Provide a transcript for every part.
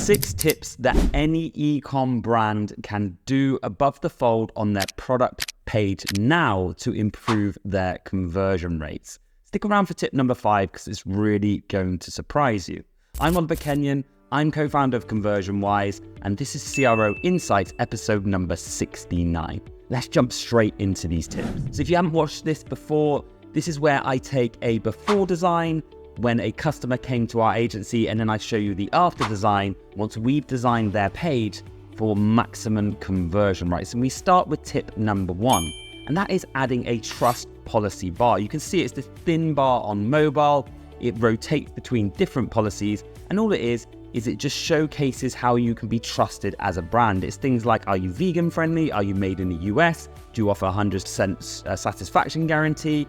6 tips that any e-com brand can do above the fold on their product page now to improve their conversion rates. Stick around for tip number 5 because it's really going to surprise you. I'm Oliver Kenyon. I'm co-founder of ConversionWise, and this is CRO Insights episode number 69. Let's jump straight into these tips. So if you haven't watched this before, this is where I take a before design when a customer came to our agency, and then I show you the after design once we've designed their page for maximum conversion rates. And we start with tip number 1, and that is adding a trust policy bar. You can see it's this thin bar on mobile. It rotates between different policies, and all it is it just showcases how you can be trusted as a brand. It's things like, are you vegan friendly? Are you made in the US? Do you offer 100% satisfaction guarantee?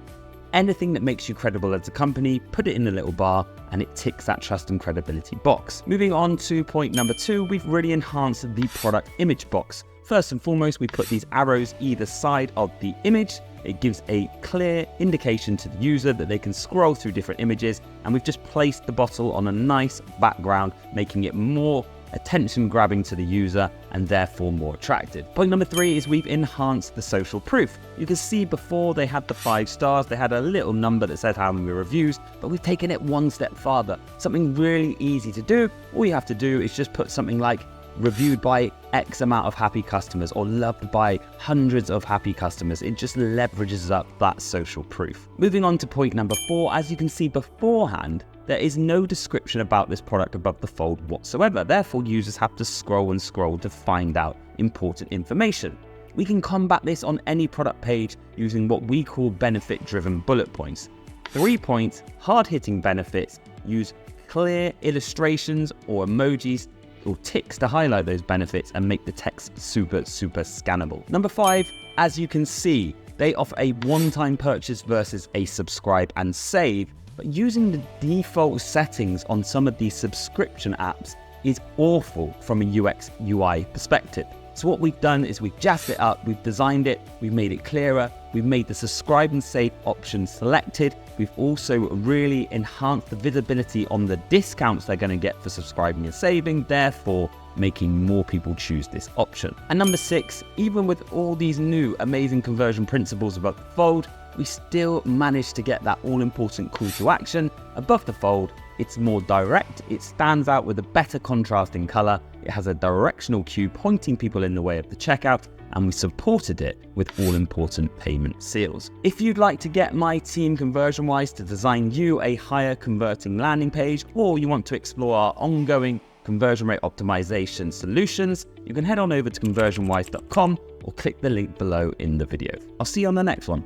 Anything that makes you credible as a company, put it in a little bar and it ticks that trust and credibility box. Moving on to point number 2, we've really enhanced the product image box. First and foremost, we put these arrows either side of the image. It gives a clear indication to the user that they can scroll through different images, and we've just placed the bottle on a nice background, making it more attention grabbing to the user and therefore more attractive. Point number 3 is we've enhanced the social proof. You can see before they had the 5 stars, they had a little number that said how many reviews, but we've taken it one step farther. Something really easy to do. All you have to do is just put something like reviewed by X amount of happy customers or loved by hundreds of happy customers. It just leverages up that social proof. Moving on to point number 4, as you can see beforehand, there is no description about this product above the fold whatsoever. Therefore, users have to scroll and scroll to find out important information. We can combat this on any product page using what we call benefit-driven bullet points. 3 points, hard-hitting benefits, use clear illustrations or emojis or ticks to highlight those benefits and make the text super scannable. Number 5, as you can see, they offer a one-time purchase versus a subscribe and save, but using the default settings on some of these subscription apps is awful from a UX UI perspective. So what we've done is we've jazzed it up, we've designed it, we've made it clearer, we've made the subscribe and save option selected. We've also really enhanced the visibility on the discounts they're going to get for subscribing and saving, therefore making more people choose this option. And number 6, even with all these new amazing conversion principles above the fold, we still managed to get that all-important call to action above the fold. It's more direct, it stands out with a better contrasting color, it has a directional cue pointing people in the way of the checkout, and we supported it with all-important payment seals. If you'd like to get my team ConversionWise to design you a higher converting landing page, or you want to explore our ongoing conversion rate optimization solutions, you can head on over to ConversionWise.com or click the link below in the video. I'll see you on the next one.